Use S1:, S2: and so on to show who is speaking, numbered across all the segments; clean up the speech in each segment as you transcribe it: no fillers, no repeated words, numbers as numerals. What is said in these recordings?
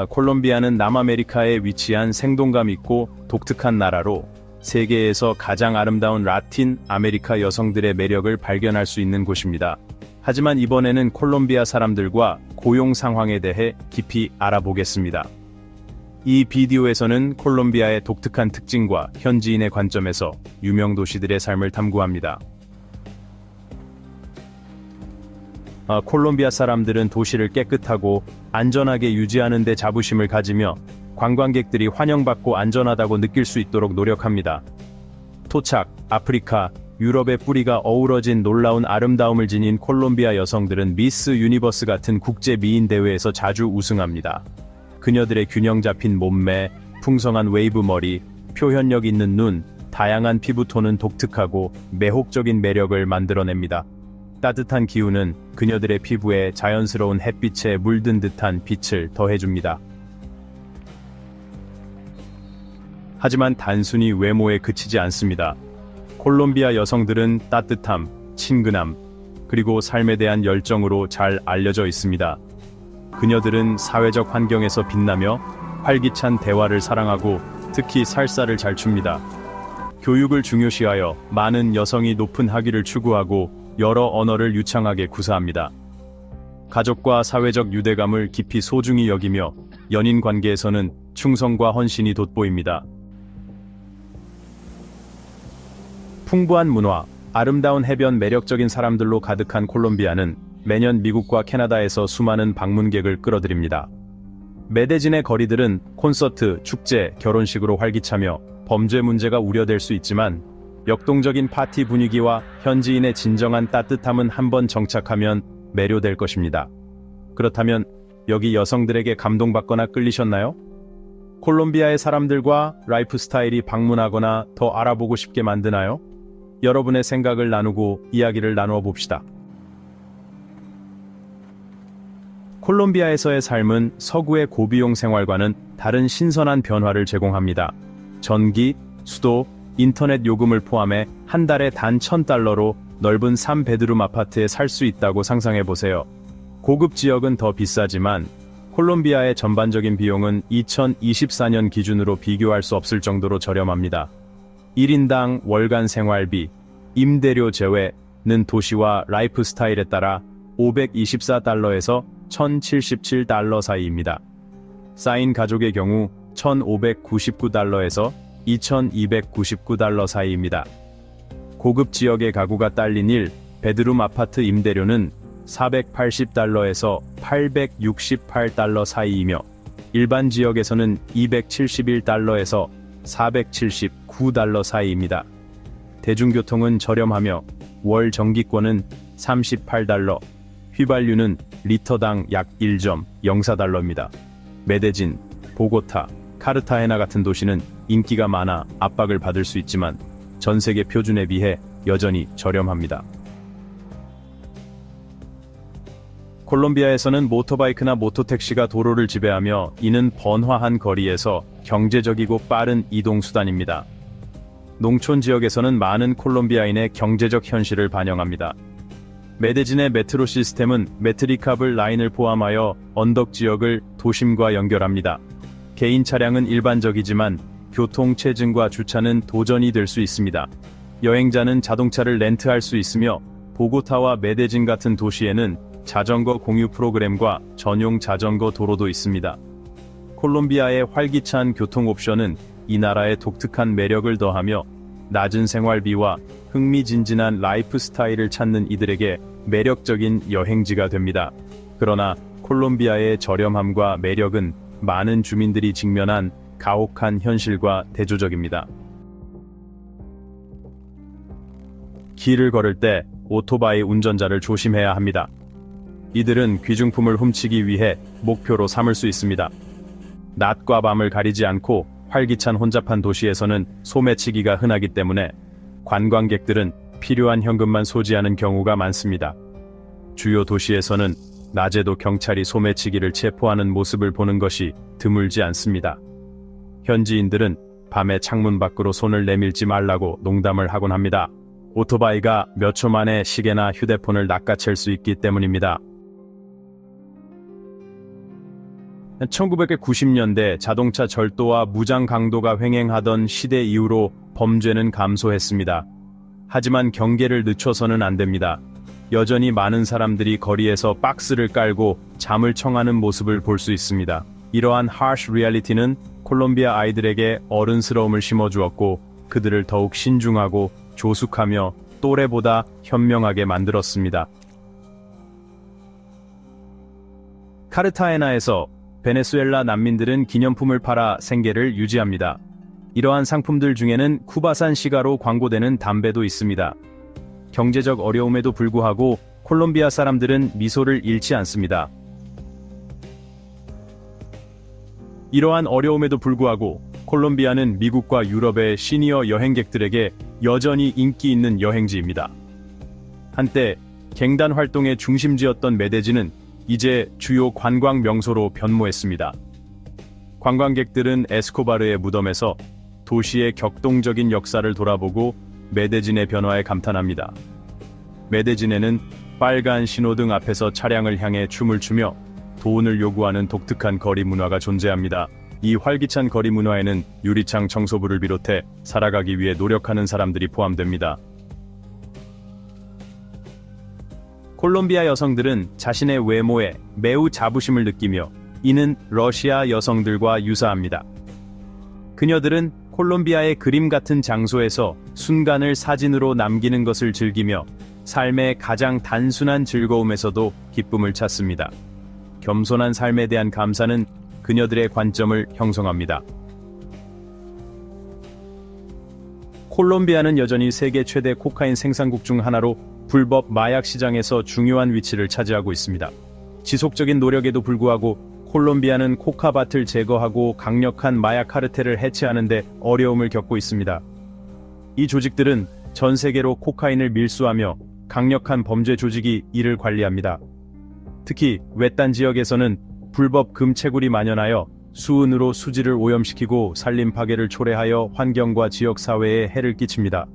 S1: 콜롬비아는 남아메리카에 위치한 생동감 있고 독특한 나라로 세계에서 가장 아름다운 라틴 아메리카 여성들의 매력을 발견할 수 있는 곳입니다. 하지만 이번에는 콜롬비아 사람들과 고용 상황에 대해 깊이 알아보겠습니다. 이 비디오에서는 콜롬비아의 독특한 특징과 현지인의 관점에서 유명 도시들의 삶을 탐구합니다. 콜롬비아 사람들은 도시를 깨끗하고 안전하게 유지하는 데 자부심을 가지며 관광객들이 환영받고 안전하다고 느낄 수 있도록 노력합니다. 토착, 아프리카, 유럽의 뿌리가 어우러진 놀라운 아름다움을 지닌 콜롬비아 여성들은 미스 유니버스 같은 국제 미인 대회에서 자주 우승합니다. 그녀들의 균형 잡힌 몸매, 풍성한 웨이브 머리, 표현력 있는 눈, 다양한 피부톤은 독특하고 매혹적인 매력을 만들어냅니다. 따뜻한 기운은 그녀들의 피부에 자연스러운 햇빛에 물든 듯한 빛을 더해줍니다. 하지만 단순히 외모에 그치지 않습니다. 콜롬비아 여성들은 따뜻함, 친근함, 그리고 삶에 대한 열정으로 잘 알려져 있습니다. 그녀들은 사회적 환경에서 빛나며 활기찬 대화를 사랑하고 특히 살사를 잘 춥니다. 교육을 중요시하여 많은 여성이 높은 학위를 추구하고 여러 언어를 유창하게 구사합니다. 가족과 사회적 유대감을 깊이 소중히 여기며 연인 관계에서는 충성과 헌신이 돋보입니다. 풍부한 문화, 아름다운 해변, 매력적인 사람들로 가득한 콜롬비아는 매년 미국과 캐나다에서 수많은 방문객을 끌어들입니다. 메데진의 거리들은 콘서트, 축제, 결혼식으로 활기차며 범죄 문제가 우려될 수 있지만 역동적인 파티 분위기와 현지인의 진정한 따뜻함은 한번 정착하면 매료될 것입니다. 그렇다면 여기 여성들에게 감동받거나 끌리셨나요? 콜롬비아의 사람들과 라이프 스타일이 방문하거나 더 알아보고 싶게 만드나요? 여러분의 생각을 나누고 이야기를 나누어 봅시다. 콜롬비아에서의 삶은 서구의 고비용 생활과는 다른 신선한 변화를 제공합니다. 전기, 수도, 인터넷 요금을 포함해 한 달에 단 $1,000로 넓은 3베드룸 아파트에 살 수 있다고 상상해보세요. 고급 지역은 더 비싸지만 콜롬비아의 전반적인 비용은 2024년 기준으로 비교할 수 없을 정도로 저렴합니다. 1인당 월간 생활비, 임대료 제외는 도시와 라이프 스타일에 따라 $524에서 $1,077 사이입니다. 쌓인 가족의 경우 $1,599에서 $2,299 사이입니다. 고급 지역의 가구가 딸린 1베드룸 아파트 임대료는 $480에서 $868 사이이며 일반 지역에서는 $271에서 $479 사이입니다. 대중교통은 저렴하며 월 정기권은 $38, 휘발유는 리터당 약 1.04달러입니다. 메데진, 보고타, 카르타헤나 같은 도시는 인기가 많아 압박을 받을 수 있지만 전 세계 표준에 비해 여전히 저렴합니다. 콜롬비아에서는 모터바이크나 모토택시가 도로를 지배하며 이는 번화한 거리에서 경제적이고 빠른 이동수단입니다. 농촌 지역에서는 많은 콜롬비아인의 경제적 현실을 반영합니다. 메데진의 메트로 시스템은 메트리카블 라인을 포함하여 언덕 지역을 도심과 연결합니다. 개인 차량은 일반적이지만 교통체증과 주차는 도전이 될 수 있습니다. 여행자는 자동차를 렌트할 수 있으며 보고타와 메데진 같은 도시에는 자전거 공유 프로그램과 전용 자전거 도로도 있습니다. 콜롬비아의 활기찬 교통 옵션은 이 나라의 독특한 매력을 더하며 낮은 생활비와 흥미진진한 라이프 스타일을 찾는 이들에게 매력적인 여행지가 됩니다. 그러나 콜롬비아의 저렴함과 매력은 많은 주민들이 직면한 가혹한 현실과 대조적입니다. 길을 걸을 때 오토바이 운전자를 조심해야 합니다. 이들은 귀중품을 훔치기 위해 목표로 삼을 수 있습니다. 낮과 밤을 가리지 않고 활기찬 혼잡한 도시에서는 소매치기가 흔하기 때문에 관광객들은 필요한 현금만 소지하는 경우가 많습니다. 주요 도시에서는 낮에도 경찰이 소매치기를 체포하는 모습을 보는 것이 드물지 않습니다. 현지인들은 밤에 창문 밖으로 손을 내밀지 말라고 농담을 하곤 합니다. 오토바이가 몇 초 만에 시계나 휴대폰을 낚아챌 수 있기 때문입니다. 1990년대 자동차 절도와 무장 강도가 횡행하던 시대 이후로 범죄는 감소했습니다. 하지만 경계를 늦춰서는 안 됩니다. 여전히 많은 사람들이 거리에서 박스를 깔고 잠을 청하는 모습을 볼 수 있습니다. 이러한 harsh reality는 콜롬비아 아이들에게 어른스러움을 심어주었고 그들을 더욱 신중하고 조숙하며 또래보다 현명하게 만들었습니다. 카르타헤나에서 베네수엘라 난민들은 기념품을 팔아 생계를 유지합니다. 이러한 상품들 중에는 쿠바산 시가로 광고되는 담배도 있습니다. 경제적 어려움에도 불구하고 콜롬비아 사람들은 미소를 잃지 않습니다. 이러한 어려움에도 불구하고 콜롬비아는 미국과 유럽의 시니어 여행객들에게 여전히 인기 있는 여행지입니다. 한때 갱단 활동의 중심지였던 메데진은 이제 주요 관광 명소로 변모했습니다. 관광객들은 에스코바르의 무덤에서 도시의 격동적인 역사를 돌아보고 메데진의 변화에 감탄합니다. 메데진에는 빨간 신호등 앞에서 차량을 향해 춤을 추며 돈을 요구하는 독특한 거리 문화가 존재합니다. 이 활기찬 거리 문화에는 유리창 청소부를 비롯해 살아가기 위해 노력하는 사람들이 포함됩니다. 콜롬비아 여성들은 자신의 외모에 매우 자부심을 느끼며 이는 러시아 여성들과 유사합니다. 그녀들은 콜롬비아의 그림 같은 장소에서 순간을 사진으로 남기는 것을 즐기며 삶의 가장 단순한 즐거움에서도 기쁨을 찾습니다. 겸손한 삶에 대한 감사는 그녀들의 관점을 형성합니다. 콜롬비아는 여전히 세계 최대 코카인 생산국 중 하나로 불법 마약 시장에서 중요한 위치를 차지하고 있습니다. 지속적인 노력에도 불구하고 콜롬비아는 코카밭을 제거하고 강력한 마약 카르텔을 해체하는 데 어려움을 겪고 있습니다. 이 조직들은 전 세계로 코카인을 밀수하며 강력한 범죄 조직이 이를 관리합니다. 특히 외딴 지역에서는 불법 금채굴이 만연하여 수은으로 수지를 오염시키고 산림 파괴를 초래하여 환경과 지역 사회에 해를 끼칩니다.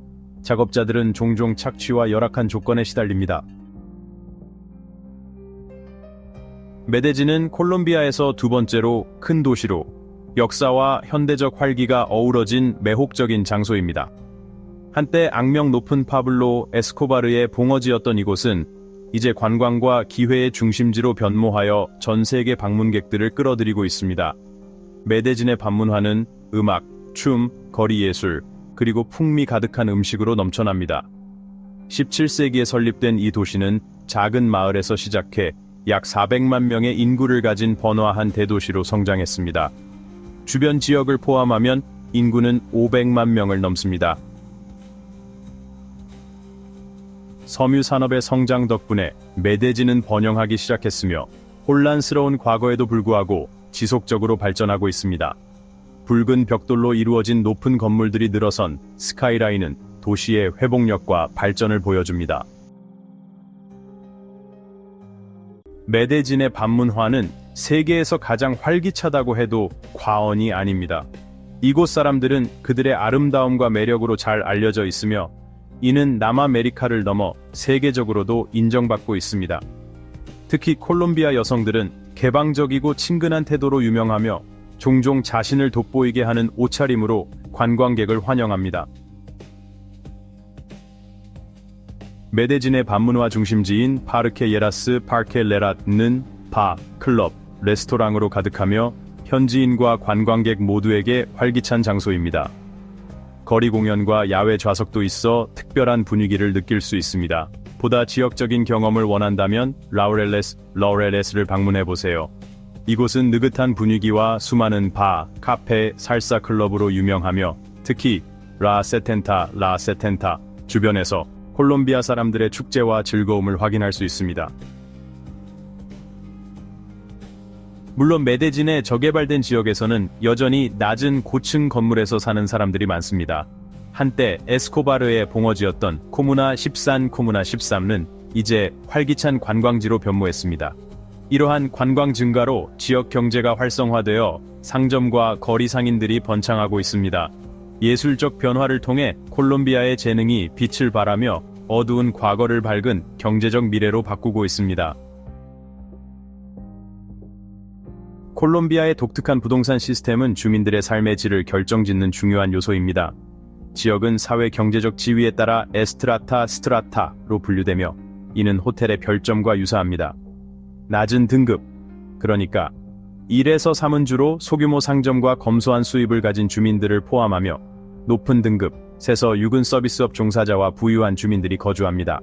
S1: 작업자들은 종종 착취와 열악한 조건에 시달립니다. 메데진은 콜롬비아에서 두 번째로 큰 도시로 역사와 현대적 활기가 어우러진 매혹적인 장소입니다. 한때 악명 높은 파블로 에스코바르의 봉어지였던 이곳은 이제 관광과 기회의 중심지로 변모하여 전 세계 방문객들을 끌어들이고 있습니다. 메데진의 밤문화는 음악, 춤, 거리 예술, 그리고 풍미 가득한 음식으로 넘쳐납니다. 17세기에 설립된 이 도시는 작은 마을에서 시작해 약 400만 명의 인구를 가진 번화한 대도시로 성장했습니다. 주변 지역을 포함하면 인구는 500만 명을 넘습니다. 섬유 산업의 성장 덕분에 메데진은 번영하기 시작했으며 혼란스러운 과거에도 불구하고 지속적으로 발전하고 있습니다. 붉은 벽돌로 이루어진 높은 건물들이 늘어선 스카이라인은 도시의 회복력과 발전을 보여줍니다. 메데진의 밤문화는 세계에서 가장 활기차다고 해도 과언이 아닙니다. 이곳 사람들은 그들의 아름다움과 매력으로 잘 알려져 있으며 이는 남아메리카를 넘어 세계적으로도 인정받고 있습니다. 특히 콜롬비아 여성들은 개방적이고 친근한 태도로 유명하며 종종 자신을 돋보이게 하는 옷차림으로 관광객을 환영합니다. 메데진의 밤문화 중심지인 파르케 예라스 파르케 레라는 바, 클럽, 레스토랑으로 가득하며 현지인과 관광객 모두에게 활기찬 장소입니다. 거리 공연과 야외 좌석도 있어 특별한 분위기를 느낄 수 있습니다. 보다 지역적인 경험을 원한다면 라우렐레스를 방문해보세요. 이곳은 느긋한 분위기와 수많은 바, 카페, 살사 클럽으로 유명하며 특히 라 세텐타 주변에서 콜롬비아 사람들의 축제와 즐거움을 확인할 수 있습니다. 물론 메데진의 저개발된 지역에서는 여전히 낮은 고층 건물에서 사는 사람들이 많습니다. 한때 에스코바르의 봉어지였던 코무나 13는 이제 활기찬 관광지로 변모했습니다. 이러한 관광 증가로 지역 경제가 활성화되어 상점과 거리 상인들이 번창하고 있습니다. 예술적 변화를 통해 콜롬비아의 재능이 빛을 발하며 어두운 과거를 밝은 경제적 미래로 바꾸고 있습니다. 콜롬비아의 독특한 부동산 시스템은 주민들의 삶의 질을 결정짓는 중요한 요소입니다. 지역은 사회 경제적 지위에 따라 에스트라타 스트라타로 분류되며 이는 호텔의 별점과 유사합니다. 낮은 등급, 그러니까 1에서 3은 주로 소규모 상점과 검소한 수입을 가진 주민들을 포함하며 높은 등급, 4에서 6은 서비스업 종사자와 부유한 주민들이 거주합니다.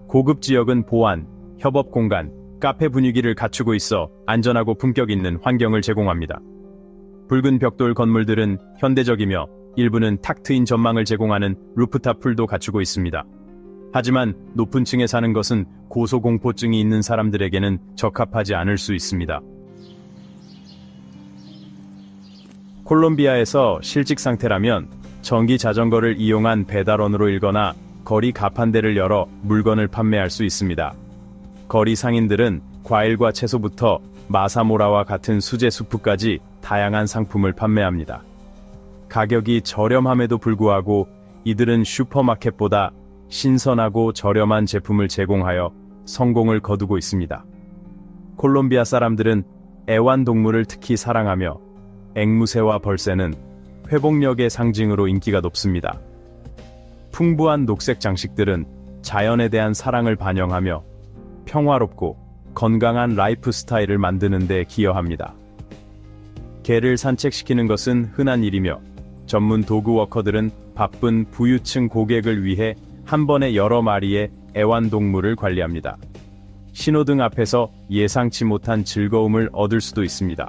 S1: 고급 지역은 보안, 협업 공간, 카페 분위기를 갖추고 있어 안전하고 품격 있는 환경을 제공합니다. 붉은 벽돌 건물들은 현대적이며 일부는 탁 트인 전망을 제공하는 루프탑 풀도 갖추고 있습니다. 하지만 높은 층에 사는 것은 고소공포증이 있는 사람들에게는 적합하지 않을 수 있습니다. 콜롬비아에서 실직 상태라면 전기 자전거를 이용한 배달원으로 일거나 거리 가판대를 열어 물건을 판매할 수 있습니다. 거리 상인들은 과일과 채소부터 마사모라와 같은 수제 수프까지 다양한 상품을 판매합니다. 가격이 저렴함에도 불구하고 이들은 슈퍼마켓보다 신선하고 저렴한 제품을 제공하여 성공을 거두고 있습니다. 콜롬비아 사람들은 애완동물을 특히 사랑하며 앵무새와 벌새는 회복력의 상징으로 인기가 높습니다. 풍부한 녹색 장식들은 자연에 대한 사랑을 반영하며 평화롭고 건강한 라이프 스타일을 만드는 데 기여합니다. 개를 산책시키는 것은 흔한 일이며 전문 도구 워커들은 바쁜 부유층 고객을 위해 한 번에 여러 마리의 애완동물을 관리합니다. 신호등 앞에서 예상치 못한 즐거움을 얻을 수도 있습니다.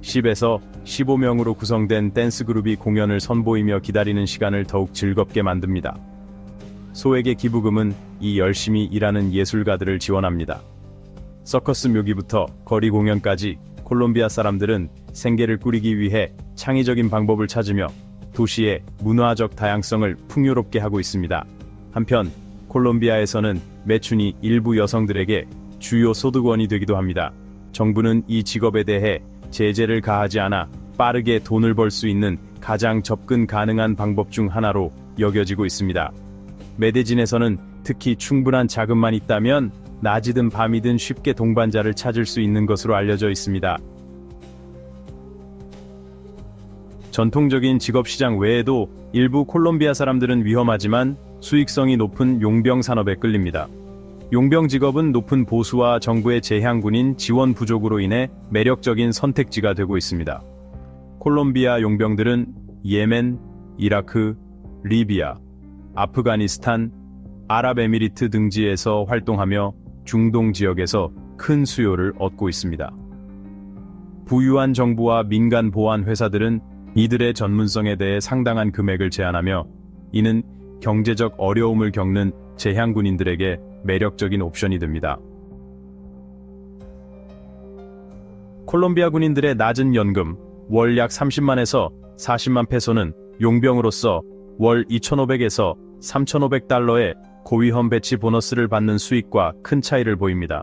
S1: 10에서 15명으로 구성된 댄스 그룹이 공연을 선보이며 기다리는 시간을 더욱 즐겁게 만듭니다. 소액의 기부금은 이 열심히 일하는 예술가들을 지원합니다. 서커스 묘기부터 거리 공연까지 콜롬비아 사람들은 생계를 꾸리기 위해 창의적인 방법을 찾으며 도시의 문화적 다양성을 풍요롭게 하고 있습니다. 한편 콜롬비아에서는 매춘이 일부 여성들에게 주요 소득원이 되기도 합니다. 정부는 이 직업에 대해 제재를 가하지 않아 빠르게 돈을 벌 수 있는 가장 접근 가능한 방법 중 하나로 여겨지고 있습니다. 메데진에서는 특히 충분한 자금만 있다면 낮이든 밤이든 쉽게 동반자를 찾을 수 있는 것으로 알려져 있습니다. 전통적인 직업시장 외에도 일부 콜롬비아 사람들은 위험하지만 수익성이 높은 용병 산업에 끌립니다. 용병 직업은 높은 보수와 정부의 재향군인 지원 부족으로 인해 매력적인 선택지가 되고 있습니다. 콜롬비아 용병들은 예멘, 이라크, 리비아, 아프가니스탄, 아랍에미리트 등지에서 활동하며 중동 지역에서 큰 수요를 얻고 있습니다. 부유한 정부와 민간 보안 회사들은 이들의 전문성에 대해 상당한 금액을 제한하며 이는 경제적 어려움을 겪는 재향군인들에게 매력적인 옵션이 됩니다. 콜롬비아 군인들의 낮은 연금, 월 약 30만에서 40만 페소는 용병으로서 월 2,500에서 3,500달러의 고위험 배치 보너스를 받는 수익과 큰 차이를 보입니다.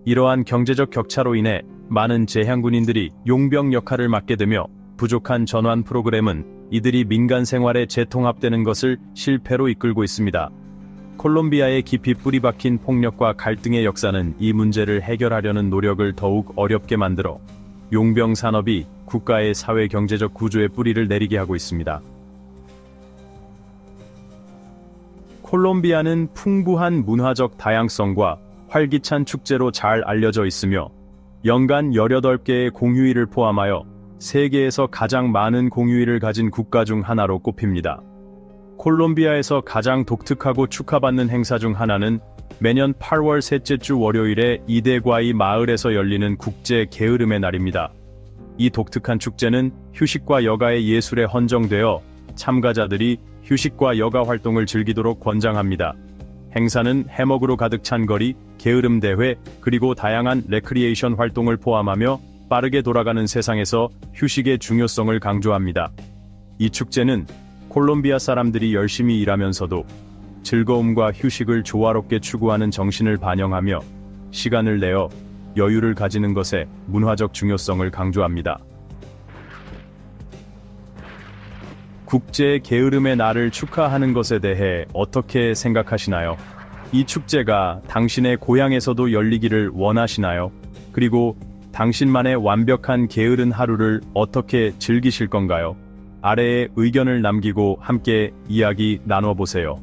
S1: 이러한 경제적 격차로 인해 많은 재향군인들이 용병 역할을 맡게 되며 부족한 전환 프로그램은 이들이 민간 생활에 재통합되는 것을 실패로 이끌고 있습니다. 콜롬비아의 깊이 뿌리박힌 폭력과 갈등의 역사는 이 문제를 해결하려는 노력을 더욱 어렵게 만들어 용병 산업이 국가의 사회 경제적 구조에 뿌리를 내리게 하고 있습니다. 콜롬비아는 풍부한 문화적 다양성과 활기찬 축제로 잘 알려져 있으며 연간 18개의 공휴일을 포함하여 세계에서 가장 많은 공휴일을 가진 국가 중 하나로 꼽힙니다. 콜롬비아에서 가장 독특하고 축하받는 행사 중 하나는 매년 8월 셋째 주 월요일에 이데과이 마을에서 열리는 국제 게으름의 날입니다. 이 독특한 축제는 휴식과 여가의 예술에 헌정되어 참가자들이 휴식과 여가 활동을 즐기도록 권장합니다. 행사는 해먹으로 가득 찬 거리, 게으름 대회, 그리고 다양한 레크리에이션 활동을 포함하며 빠르게 돌아가는 세상에서 휴식의 중요성을 강조합니다. 이 축제는 콜롬비아 사람들이 열심히 일하면서도 즐거움과 휴식을 조화롭게 추구하는 정신을 반영하며 시간을 내어 여유를 가지는 것의 문화적 중요성을 강조합니다. 국제 게으름의 날을 축하하는 것에 대해 어떻게 생각하시나요? 이 축제가 당신의 고향에서도 열리기를 원하시나요? 그리고 당신만의 완벽한 게으른 하루를 어떻게 즐기실 건가요? 아래에 의견을 남기고 함께 이야기 나눠보세요.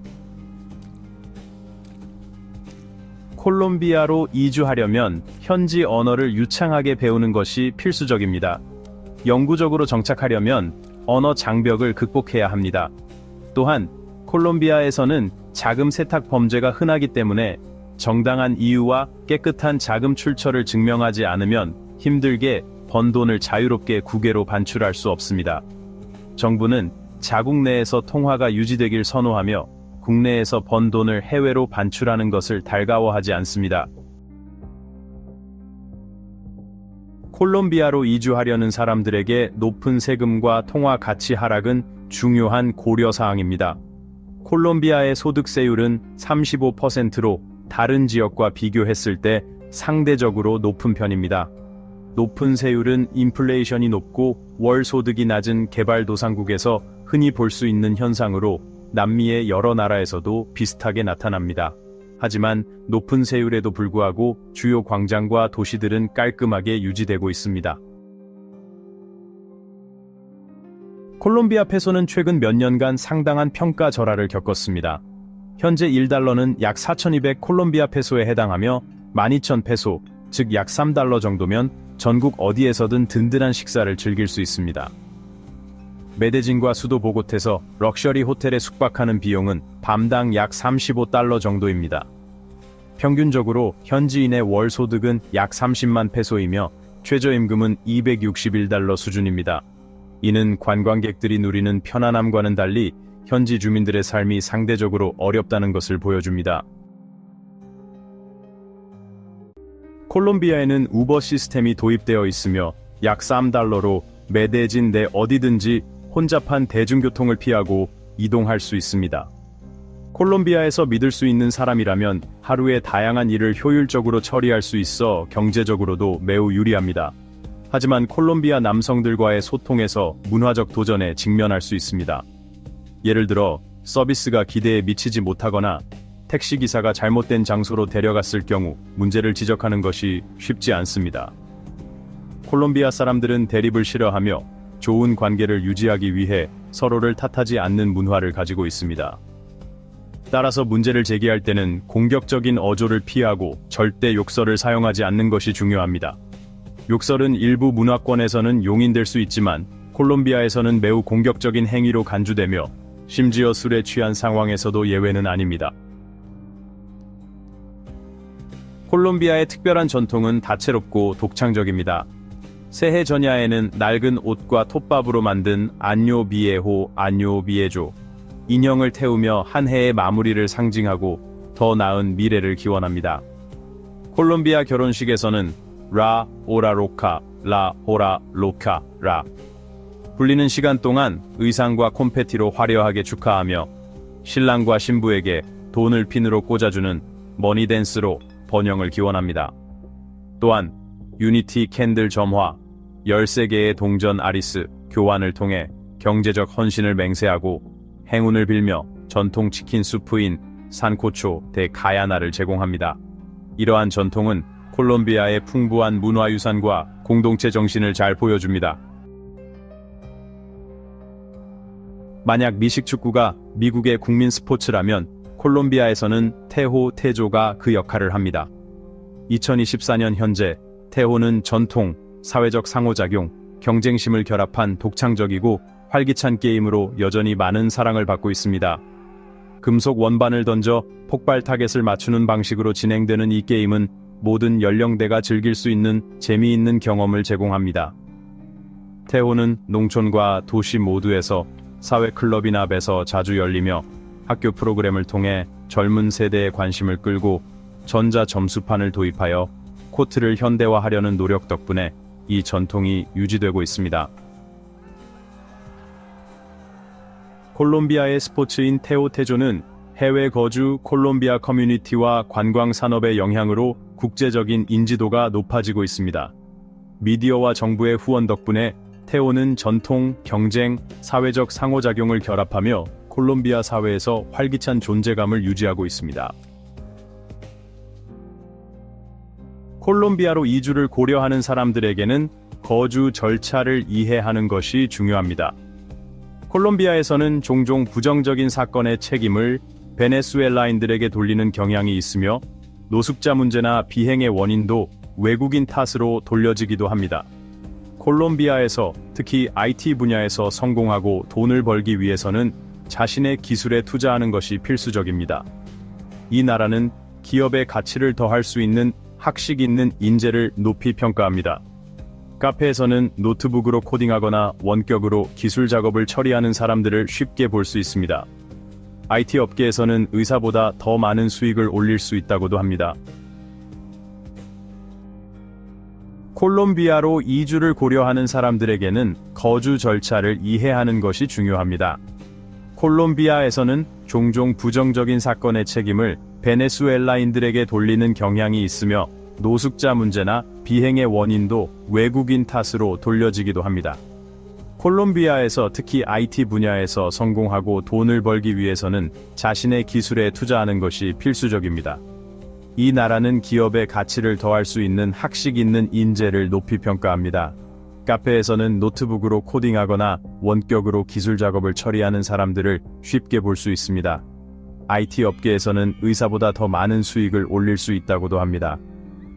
S1: 콜롬비아로 이주하려면 현지 언어를 유창하게 배우는 것이 필수적입니다. 영구적으로 정착하려면 언어 장벽을 극복해야 합니다. 또한 콜롬비아에서는 자금 세탁 범죄가 흔하기 때문에 정당한 이유와 깨끗한 자금 출처를 증명하지 않으면 힘들게 번 돈을 자유롭게 국외로 반출할 수 없습니다. 정부는 자국 내에서 통화가 유지되길 선호하며 국내에서 번 돈을 해외로 반출하는 것을 달가워하지 않습니다. 콜롬비아로 이주하려는 사람들에게 높은 세금과 통화 가치 하락은 중요한 고려사항입니다. 콜롬비아의 소득세율은 35%로 다른 지역과 비교했을 때 상대적으로 높은 편입니다. 높은 세율은 인플레이션이 높고 월 소득이 낮은 개발도상국에서 흔히 볼 수 있는 현상으로 남미의 여러 나라에서도 비슷하게 나타납니다. 하지만 높은 세율에도 불구하고 주요 광장과 도시들은 깔끔하게 유지되고 있습니다. 콜롬비아 페소는 최근 몇 년간 상당한 평가 절하를 겪었습니다. 현재 1달러는 약 4,200 콜롬비아 페소에 해당하며 12,000 페소, 즉 약 3달러 정도면 전국 어디에서든 든든한 식사를 즐길 수 있습니다. 메데진과 수도 보고테서 럭셔리 호텔에 숙박하는 비용은 밤당 약 35달러 정도입니다. 평균적으로 현지인의 월 소득은 약 30만 페소이며 최저임금은 261달러 수준입니다. 이는 관광객들이 누리는 편안함과는 달리 현지 주민들의 삶이 상대적으로 어렵다는 것을 보여줍니다. 콜롬비아에는 우버 시스템이 도입되어 있으며 약 3달러로 메데진 내 어디든지 혼잡한 대중교통을 피하고 이동할 수 있습니다. 콜롬비아에서 믿을 수 있는 사람이라면 하루에 다양한 일을 효율적으로 처리할 수 있어 경제적으로도 매우 유리합니다. 하지만 콜롬비아 남성들과의 소통에서 문화적 도전에 직면할 수 있습니다. 예를 들어 서비스가 기대에 미치지 못하거나 택시기사가 잘못된 장소로 데려갔을 경우 문제를 지적하는 것이 쉽지 않습니다. 콜롬비아 사람들은 대립을 싫어하며 좋은 관계를 유지하기 위해 서로를 탓하지 않는 문화를 가지고 있습니다. 따라서 문제를 제기할 때는 공격적인 어조를 피하고 절대 욕설을 사용하지 않는 것이 중요합니다. 욕설은 일부 문화권에서는 용인될 수 있지만 콜롬비아에서는 매우 공격적인 행위로 간주되며 심지어 술에 취한 상황에서도 예외는 아닙니다. 콜롬비아의 특별한 전통은 다채롭고 독창적입니다. 새해 전야에는 낡은 옷과 톱밥으로 만든 아뇨 비에호, 아뇨 비에조, 인형을 태우며 한 해의 마무리를 상징하고 더 나은 미래를 기원합니다. 콜롬비아 결혼식에서는 라 오라 로카, 라 호라 로카, 라 불리는 시간 동안 의상과 콘페티로 화려하게 축하하며 신랑과 신부에게 돈을 핀으로 꽂아주는 머니 댄스로 번영을 기원합니다. 또한 유니티 캔들 점화, 13개의 동전 아리스 교환을 통해 경제적 헌신을 맹세하고 행운을 빌며 전통 치킨 수프인 산코초 대 가야나를 제공합니다. 이러한 전통은 콜롬비아의 풍부한 문화유산과 공동체 정신을 잘 보여줍니다. 만약 미식축구가 미국의 국민 스포츠라면 콜롬비아에서는 테호 테조가 그 역할을 합니다. 2024년 현재 테호는 전통, 사회적 상호작용, 경쟁심을 결합한 독창적이고 활기찬 게임으로 여전히 많은 사랑을 받고 있습니다. 금속 원반을 던져 폭발 타겟을 맞추는 방식으로 진행되는 이 게임은 모든 연령대가 즐길 수 있는 재미있는 경험을 제공합니다. 테호는 농촌과 도시 모두에서 사회 클럽이나 앱에서 자주 열리며 학교 프로그램을 통해 젊은 세대의 관심을 끌고 전자 점수판을 도입하여 코트를 현대화하려는 노력 덕분에 이 전통이 유지되고 있습니다. 콜롬비아의 스포츠인 테오 테조는 해외 거주 콜롬비아 커뮤니티와 관광 산업의 영향으로 국제적인 인지도가 높아지고 있습니다. 미디어와 정부의 후원 덕분에 테오는 전통, 경쟁, 사회적 상호작용을 결합하며 콜롬비아 사회에서 활기찬 존재감을 유지하고 있습니다. 콜롬비아로 이주를 고려하는 사람들에게는 거주 절차를 이해하는 것이 중요합니다. 콜롬비아에서는 종종 부정적인 사건의 책임을 베네수엘라인들에게 돌리는 경향이 있으며 노숙자 문제나 비행의 원인도 외국인 탓으로 돌려지기도 합니다. 콜롬비아에서 특히 IT 분야에서 성공하고 돈을 벌기 위해서는 자신의 기술에 투자하는 것이 필수적입니다. 이 나라는 기업의 가치를 더할 수 있는 학식 있는 인재를 높이 평가합니다. 카페에서는 노트북으로 코딩하거나 원격으로 기술 작업을 처리하는 사람들을 쉽게 볼 수 있습니다. IT 업계에서는 의사보다 더 많은 수익을 올릴 수 있다고도 합니다. 콜롬비아로 이주를 고려하는 사람들에게는 거주 절차를 이해하는 것이 중요합니다. 콜롬비아에서는 종종 부정적인 사건의 책임을 베네수엘라인들에게 돌리는 경향이 있으며 노숙자 문제나 비행의 원인도 외국인 탓으로 돌려지기도 합니다. 콜롬비아에서 특히 IT 분야에서 성공하고 돈을 벌기 위해서는 자신의 기술에 투자하는 것이 필수적입니다. 이 나라는 기업의 가치를 더할 수 있는 학식 있는 인재를 높이 평가합니다. 카페에서는 노트북으로 코딩하거나 원격으로 기술 작업을 처리하는 사람들을 쉽게 볼 수 있습니다. IT 업계에서는 의사보다 더 많은 수익을 올릴 수 있다고도 합니다.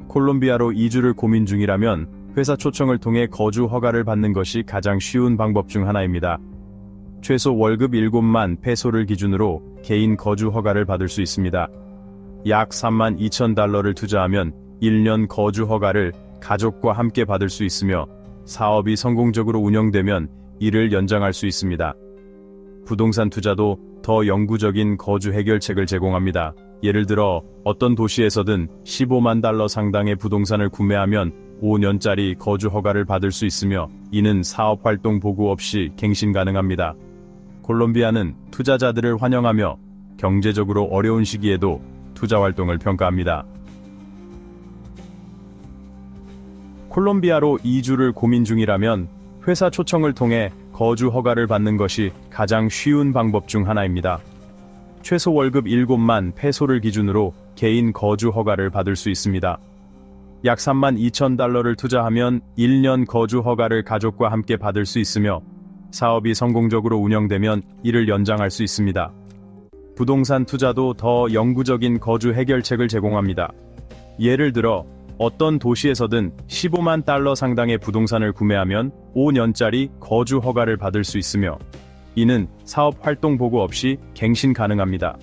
S1: 콜롬비아로 이주를 고민 중이라면 회사 초청을 통해 거주 허가를 받는 것이 가장 쉬운 방법 중 하나입니다. 최소 월급 7만 페소를 기준으로 개인 거주 허가를 받을 수 있습니다. 약 3만 2천 달러를 투자하면 1년 거주 허가를 가족과 함께 받을 수 있으며 사업이 성공적으로 운영되면 이를 연장할 수 있습니다. 부동산 투자도 더 영구적인 거주 해결책을 제공합니다. 예를 들어 어떤 도시에서든 15만 달러 상당의 부동산을 구매하면 5년짜리 거주 허가를 받을 수 있으며 이는 사업활동 보고 없이 갱신 가능합니다. 콜롬비아는 투자자들을 환영하며 경제적으로 어려운 시기에도 투자활동을 평가합니다. 콜롬비아로 이주를 고민 중이라면 회사 초청을 통해 거주 허가를 받는 것이 가장 쉬운 방법 중 하나입니다. 최소 월급 7만 페소를 기준으로 개인 거주 허가를 받을 수 있습니다. 약 3만 2천 달러를 투자하면 1년 거주 허가를 가족과 함께 받을 수 있으며 사업이 성공적으로 운영되면 이를 연장할 수 있습니다. 부동산 투자도 더 영구적인 거주 해결책을 제공합니다. 예를 들어 어떤 도시에서든 15만 달러 상당의 부동산을 구매하면 5년짜리 거주 허가를 받을 수 있으며 이는 사업 활동 보고 없이 갱신 가능합니다.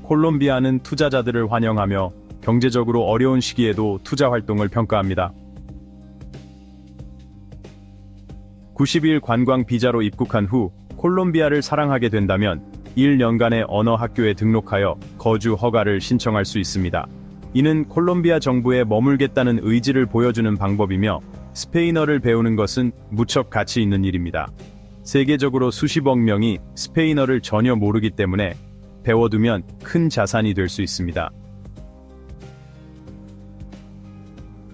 S1: 콜롬비아는 투자자들을 환영하며 경제적으로 어려운 시기에도 투자 활동을 평가합니다. 90일 관광 비자로 입국한 후 콜롬비아를 사랑하게 된다면 1년간의 언어 학교에 등록하여 거주 허가를 신청할 수 있습니다. 이는 콜롬비아 정부에 머물겠다는 의지를 보여주는 방법이며 스페인어를 배우는 것은 무척 가치 있는 일입니다. 세계적으로 수십억 명이 스페인어를 전혀 모르기 때문에 배워두면 큰 자산이 될 수 있습니다.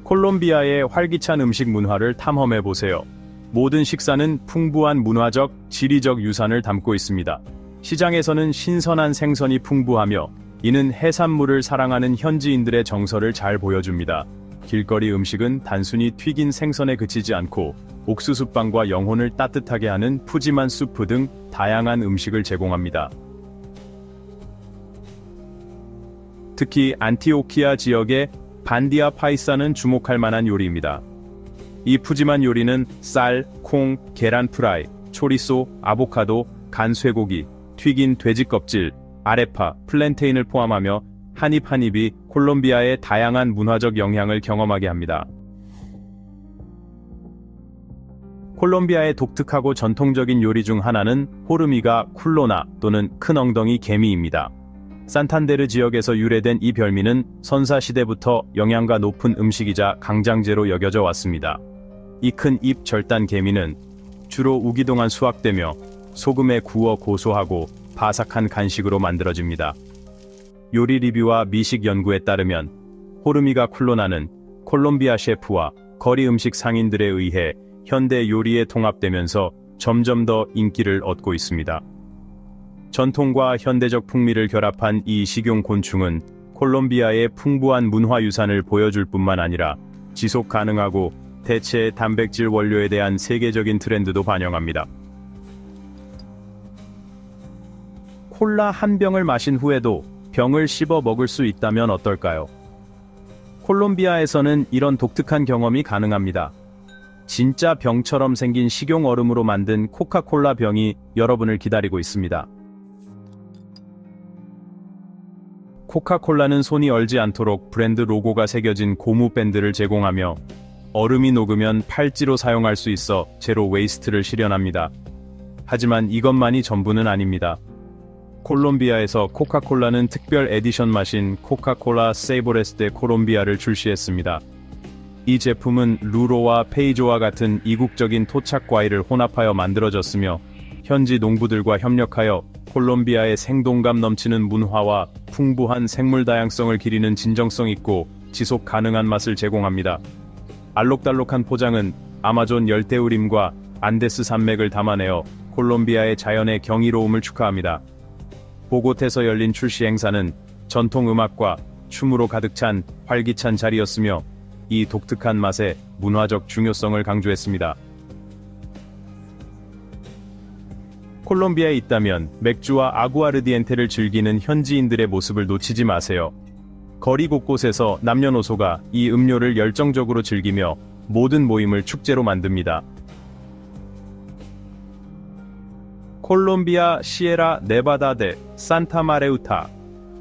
S1: 콜롬비아의 활기찬 음식 문화를 탐험해보세요. 모든 식사는 풍부한 문화적, 지리적 유산을 담고 있습니다. 시장에서는 신선한 생선이 풍부하며 이는 해산물을 사랑하는 현지인들의 정서를 잘 보여줍니다. 길거리 음식은 단순히 튀긴 생선에 그치지 않고 옥수수빵과 영혼을 따뜻하게 하는 푸짐한 수프 등 다양한 음식을 제공합니다. 특히 안티오키아 지역의 반디아 파이사는 주목할 만한 요리입니다. 이 푸짐한 요리는 쌀, 콩, 계란 프라이, 초리소, 아보카도, 간 쇠고기, 튀긴 돼지 껍질, 아레파, 플랜테인을 포함하며 한 입 한 입이 콜롬비아의 다양한 문화적 영향을 경험하게 합니다. 콜롬비아의 독특하고 전통적인 요리 중 하나는 호르미가 쿨로나 또는 큰 엉덩이 개미입니다. 산탄데르 지역에서 유래된 이 별미는 선사시대부터 영양가 높은 음식이자 강장제로 여겨져 왔습니다. 이 큰 입 절단 개미는 주로 우기 동안 수확되며 소금에 구워 고소하고 바삭한 간식으로 만들어집니다. 요리 리뷰와 미식 연구에 따르면 호르미가 쿨로나는 콜롬비아 셰프와 거리 음식 상인들에 의해 현대 요리에 통합되면서 점점 더 인기를 얻고 있습니다. 전통과 현대적 풍미를 결합한 이 식용 곤충은 콜롬비아의 풍부한 문화유산을 보여줄 뿐만 아니라 지속 가능하고 대체 단백질 원료에 대한 세계적인 트렌드도 반영합니다. 콜라 한 병을 마신 후에도 병을 씹어 먹을 수 있다면 어떨까요? 콜롬비아에서는 이런 독특한 경험이 가능합니다. 진짜 병처럼 생긴 식용 얼음으로 만든 코카콜라 병이 여러분을 기다리고 있습니다. 코카콜라는 손이 얼지 않도록 브랜드 로고가 새겨진 고무 밴드를 제공하며 얼음이 녹으면 팔찌로 사용할 수 있어 제로 웨이스트를 실현합니다. 하지만 이것만이 전부는 아닙니다. 콜롬비아에서 코카콜라는 특별 에디션 맛인 코카콜라 세이보레스 데 콜롬비아를 출시했습니다. 이 제품은 루로와 페이조와 같은 이국적인 토착 과일을 혼합하여 만들어졌으며 현지 농부들과 협력하여 콜롬비아의 생동감 넘치는 문화와 풍부한 생물 다양성을 기리는 진정성 있고 지속 가능한 맛을 제공합니다. 알록달록한 포장은 아마존 열대우림과 안데스 산맥을 담아내어 콜롬비아의 자연의 경이로움을 축하합니다. 보고테에서 열린 출시 행사는 전통 음악과 춤으로 가득 찬 활기찬 자리였으며 이 독특한 맛의 문화적 중요성을 강조했습니다. 콜롬비아에 있다면 맥주와 아구아르디엔테를 즐기는 현지인들의 모습을 놓치지 마세요. 거리 곳곳에서 남녀노소가 이 음료를 열정적으로 즐기며 모든 모임을 축제로 만듭니다. 콜롬비아 시에라 네바다 데 산타마레우타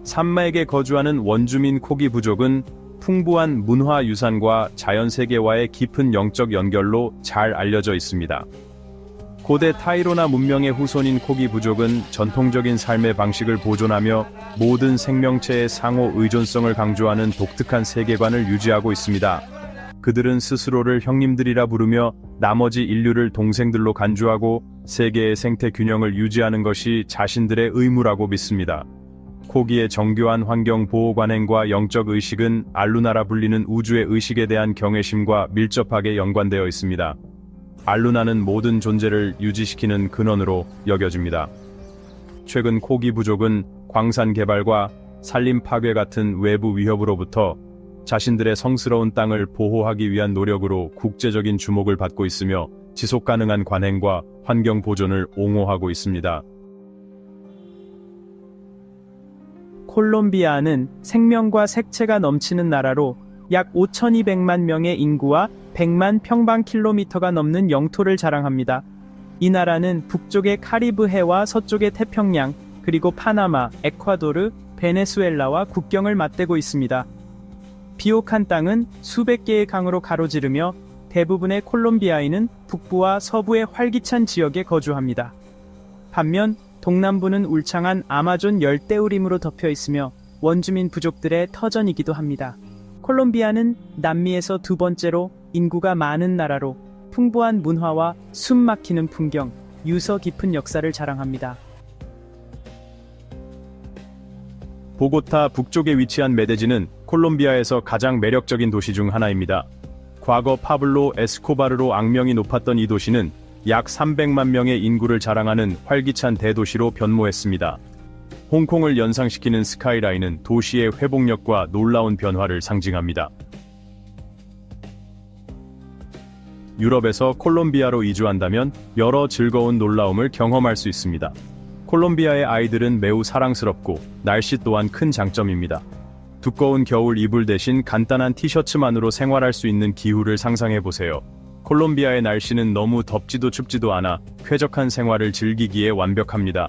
S1: 산맥에 거주하는 원주민 코기 부족은 풍부한 문화유산과 자연세계와의 깊은 영적 연결로 잘 알려져 있습니다. 고대 타이로나 문명의 후손인 코기 부족은 전통적인 삶의 방식을 보존하며 모든 생명체의 상호 의존성을 강조하는 독특한 세계관을 유지하고 있습니다. 그들은 스스로를 형님들이라 부르며 나머지 인류를 동생들로 간주하고 세계의 생태 균형을 유지하는 것이 자신들의 의무라고 믿습니다. 코기의 정교한 환경 보호 관행과 영적 의식은 알루나라 불리는 우주의 의식에 대한 경외심과 밀접하게 연관되어 있습니다. 알루나는 모든 존재를 유지시키는 근원으로 여겨집니다. 최근 코기 부족은 광산 개발과 산림 파괴 같은 외부 위협으로부터 자신들의 성스러운 땅을 보호하기 위한 노력으로 국제적인 주목을 받고 있으며 지속 가능한 관행과 환경 보존을 옹호하고 있습니다.
S2: 콜롬비아는 생명과 색채가 넘치는 나라로 약 5,200만 명의 인구와 100만 평방킬로미터가 넘는 영토를 자랑합니다. 이 나라는 북쪽의 카리브해와 서쪽의 태평양, 그리고 파나마, 에콰도르, 베네수엘라와 국경을 맞대고 있습니다. 비옥한 땅은 수백 개의 강으로 가로지르며 대부분의 콜롬비아인은 북부와 서부의 활기찬 지역에 거주합니다. 반면 동남부는 울창한 아마존 열대우림으로 덮여 있으며 원주민 부족들의 터전이기도 합니다. 콜롬비아는 남미에서 두 번째로 인구가 많은 나라로 풍부한 문화와 숨 막히는 풍경, 유서 깊은 역사를 자랑합니다.
S1: 보고타 북쪽에 위치한 메데진은 콜롬비아에서 가장 매력적인 도시 중 하나입니다. 과거 파블로 에스코바르로 악명이 높았던 이 도시는 약 300만 명의 인구를 자랑하는 활기찬 대도시로 변모했습니다. 홍콩을 연상시키는 스카이라인은 도시의 회복력과 놀라운 변화를 상징합니다. 유럽에서 콜롬비아로 이주한다면 여러 즐거운 놀라움을 경험할 수 있습니다. 콜롬비아의 아이들은 매우 사랑스럽고 날씨 또한 큰 장점입니다. 두꺼운 겨울 이불 대신 간단한 티셔츠만으로 생활할 수 있는 기후를 상상해보세요. 콜롬비아의 날씨는 너무 덥지도 춥지도 않아 쾌적한 생활을 즐기기에 완벽합니다.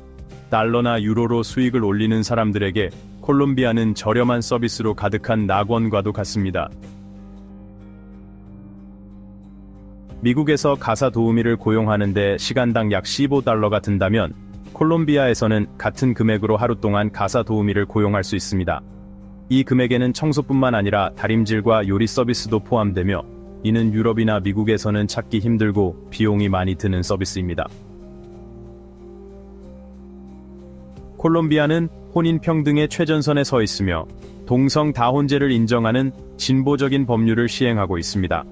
S1: 달러나 유로로 수익을 올리는 사람들에게 콜롬비아는 저렴한 서비스로 가득한 낙원과도 같습니다. 미국에서 가사 도우미를 고용하는데 시간당 약 $15가 든다면 콜롬비아에서는 같은 금액으로 하루 동안 가사 도우미를 고용할 수 있습니다. 이 금액에는 청소뿐만 아니라 다림질과 요리 서비스도 포함되며 이는 유럽이나 미국에서는 찾기 힘들고 비용이 많이 드는 서비스입니다. 콜롬비아는 혼인 평등의 최전선에 서 있으며 동성 다혼제를 인정하는 진보적인 법률을 시행하고 있습니다.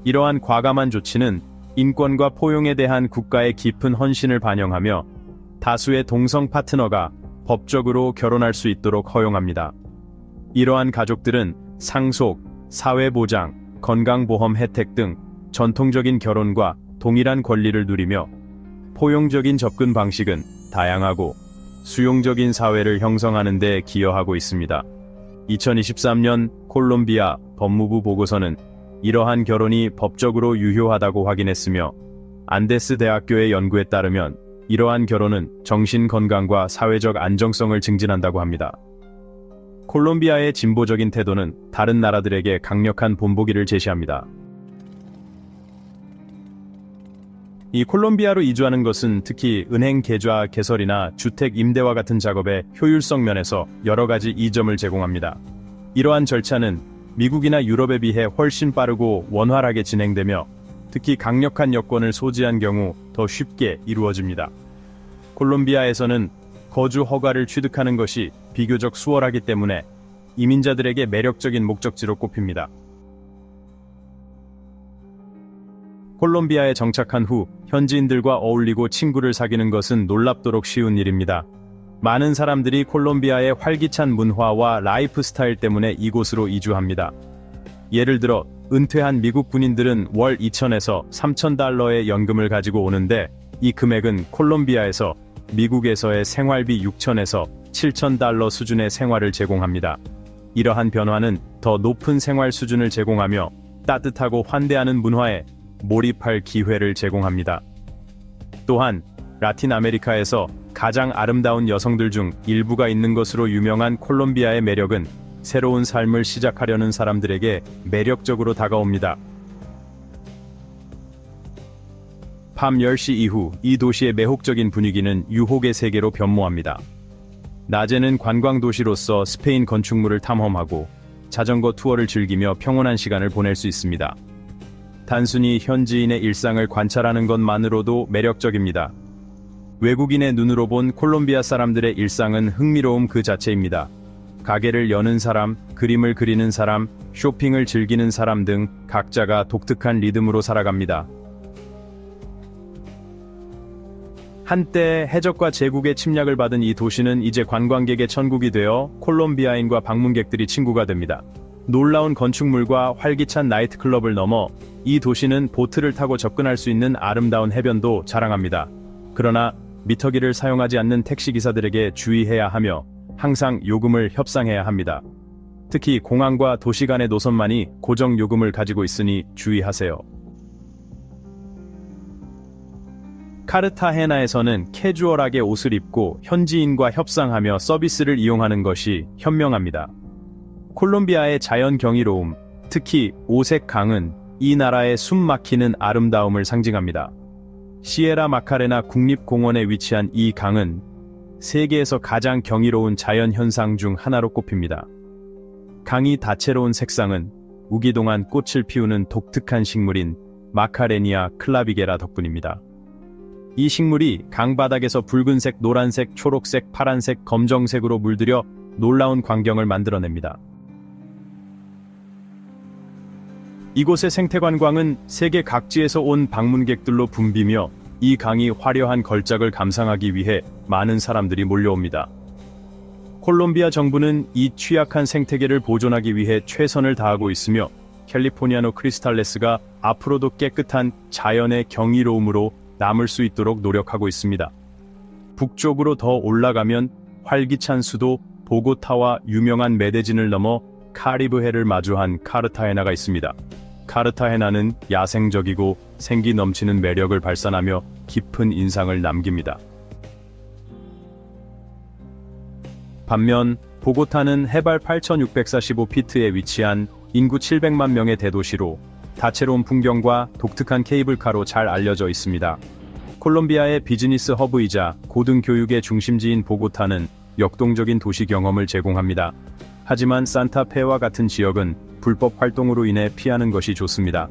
S1: 이러한 과감한 조치는 인권과 포용에 대한 국가의 깊은 헌신을 반영하며 다수의 동성 파트너가 법적으로 결혼할 수 있도록 허용합니다. 이러한 가족들은 상속, 사회보장, 건강보험 혜택 등 전통적인 결혼과 동일한 권리를 누리며 포용적인 접근 방식은 다양하고 수용적인 사회를 형성하는 데 기여하고 있습니다. 2023년 콜롬비아 법무부 보고서는 이러한 결혼이 법적으로 유효하다고 확인했으며 안데스 대학교의 연구에 따르면 이러한 결혼은 정신 건강과 사회적 안정성을 증진한다고 합니다. 콜롬비아의 진보적인 태도는 다른 나라들에게 강력한 본보기를 제시합니다. 이 콜롬비아로 이주하는 것은 특히 은행 계좌 개설이나 주택 임대와 같은 작업의 효율성 면에서 여러 가지 이점을 제공합니다. 이러한 절차는 미국이나 유럽에 비해 훨씬 빠르고 원활하게 진행되며 특히 강력한 여건을 소지한 경우 더 쉽게 이루어집니다. 콜롬비아에서는 거주 허가를 취득하는 것이 비교적 수월하기 때문에 이민자들에게 매력적인 목적지로 꼽힙니다. 콜롬비아에 정착한 후 현지인들과 어울리고 친구를 사귀는 것은 놀랍도록 쉬운 일입니다. 많은 사람들이 콜롬비아의 활기찬 문화와 라이프 스타일 때문에 이곳으로 이주합니다. 예를 들어 은퇴한 미국 군인들은 월 2,000에서 3,000달러의 연금을 가지고 오는데 이 금액은 콜롬비아에서 미국에서의 생활비 6,000에서 7,000달러 수준의 생활을 제공합니다. 이러한 변화는 더 높은 생활 수준을 제공하며 따뜻하고 환대하는 문화에 몰입할 기회를 제공합니다. 또한 라틴 아메리카에서 가장 아름다운 여성들 중 일부가 있는 것으로 유명한 콜롬비아의 매력은 새로운 삶을 시작하려는 사람들에게 매력적으로 다가옵니다. 밤 10시 이후 이 도시의 매혹적인 분위기는 유혹의 세계로 변모합니다. 낮에는 관광 도시로서 스페인 건축물을 탐험하고 자전거 투어를 즐기며 평온한 시간을 보낼 수 있습니다. 단순히 현지인의 일상을 관찰하는 것만으로도 매력적입니다. 외국인의 눈으로 본 콜롬비아 사람들의 일상은 흥미로움 그 자체입니다. 가게를 여는 사람, 그림을 그리는 사람, 쇼핑을 즐기는 사람 등 각자가 독특한 리듬으로 살아갑니다. 한때 해적과 제국의 침략을 받은 이 도시는 이제 관광객의 천국이 되어 콜롬비아인과 방문객들이 친구가 됩니다. 놀라운 건축물과 활기찬 나이트클럽을 넘어 이 도시는 보트를 타고 접근할 수 있는 아름다운 해변도 자랑합니다. 그러나 미터기를 사용하지 않는 택시기사들에게 주의해야 하며 항상 요금을 협상해야 합니다. 특히 공항과 도시 간의 노선만이 고정 요금을 가지고 있으니 주의하세요. 카르타헤나에서는 캐주얼하게 옷을 입고 현지인과 협상하며 서비스를 이용하는 것이 현명합니다. 콜롬비아의 자연 경이로움, 특히 오색 강은 이 나라의 숨막히는 아름다움을 상징합니다. 시에라 마카레나 국립공원에 위치한 이 강은 세계에서 가장 경이로운 자연 현상 중 하나로 꼽힙니다. 강이 다채로운 색상은 우기 동안 꽃을 피우는 독특한 식물인 마카레니아 클라비게라 덕분입니다. 이 식물이 강바닥에서 붉은색, 노란색, 초록색, 파란색, 검정색으로 물들여 놀라운 광경을 만들어냅니다. 이곳의 생태관광은 세계 각지에서 온 방문객들로 붐비며 이 강이 화려한 걸작을 감상하기 위해 많은 사람들이 몰려옵니다. 콜롬비아 정부는 이 취약한 생태계를 보존하기 위해 최선을 다하고 있으며 캘리포니아노 크리스탈레스가 앞으로도 깨끗한 자연의 경이로움으로 남을 수 있도록 노력하고 있습니다. 북쪽으로 더 올라가면 활기찬 수도 보고타와 유명한 메데진을 넘어 카리브해를 마주한 카르타헤나가 있습니다. 카르타헤나는 야생적이고 생기 넘치는 매력을 발산하며 깊은 인상을 남깁니다. 반면 보고타는 해발 8,645피트에 위치한 인구 700만 명의 대도시로 다채로운 풍경과 독특한 케이블카로 잘 알려져 있습니다. 콜롬비아의 비즈니스 허브이자 고등교육의 중심지인 보고타는 역동적인 도시 경험을 제공합니다. 하지만 산타페와 같은 지역은 불법 활동으로 인해 피하는 것이 좋습니다.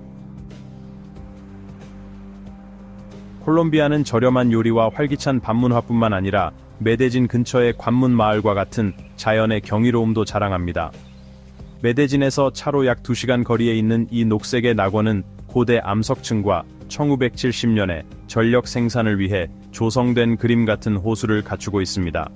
S1: 콜롬비아는 저렴한 요리와 활기찬 밤문화뿐만 아니라 메데진 근처의 관문 마을과 같은 자연의 경이로움도 자랑합니다. 메데진에서 차로 약 2시간 거리에 있는 이 녹색의 낙원은 고대 암석층과 1970년에 전력 생산을 위해 조성된 그림 같은 호수를 갖추고 있습니다.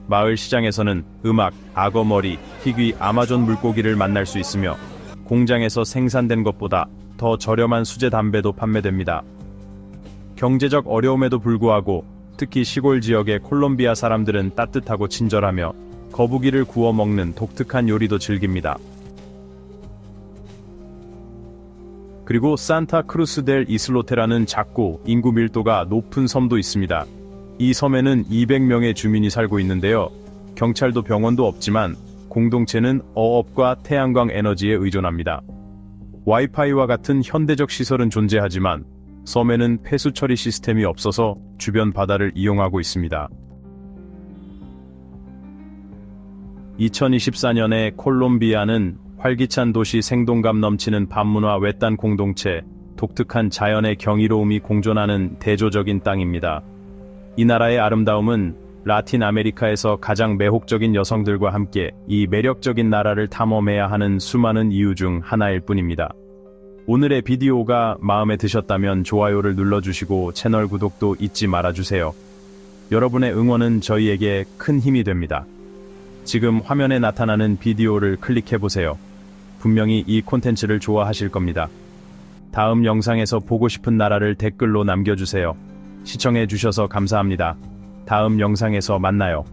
S1: 마을 시장에서는 음악, 악어머리, 희귀 아마존 물고기를 만날 수 있으며 공장에서 생산된 것보다 더 저렴한 수제 담배도 판매됩니다. 경제적 어려움에도 불구하고 특히 시골 지역의 콜롬비아 사람들은 따뜻하고 친절하며 거북이를 구워 먹는 독특한 요리도 즐깁니다. 그리고 산타 크루스 델 이슬로테라는 작고 인구 밀도가 높은 섬도 있습니다. 이 섬에는 200명의 주민이 살고 있는데요. 경찰도 병원도 없지만 공동체는 어업과 태양광 에너지에 의존합니다. 와이파이와 같은 현대적 시설은 존재하지만 섬에는 폐수 처리 시스템이 없어서 주변 바다를 이용하고 있습니다. 2024년에 콜롬비아는 활기찬 도시, 생동감 넘치는 밤문화, 외딴 공동체, 독특한 자연의 경이로움이 공존하는 대조적인 땅입니다. 이 나라의 아름다움은 라틴 아메리카에서 가장 매혹적인 여성들과 함께 이 매력적인 나라를 탐험해야 하는 수많은 이유 중 하나일 뿐입니다. 오늘의 비디오가 마음에 드셨다면 좋아요를 눌러주시고 채널 구독도 잊지 말아주세요. 여러분의 응원은 저희에게 큰 힘이 됩니다. 지금 화면에 나타나는 비디오를 클릭해보세요. 분명히 이 콘텐츠를 좋아하실 겁니다. 다음 영상에서 보고 싶은 나라를 댓글로 남겨주세요. 시청해주셔서 감사합니다. 다음 영상에서 만나요.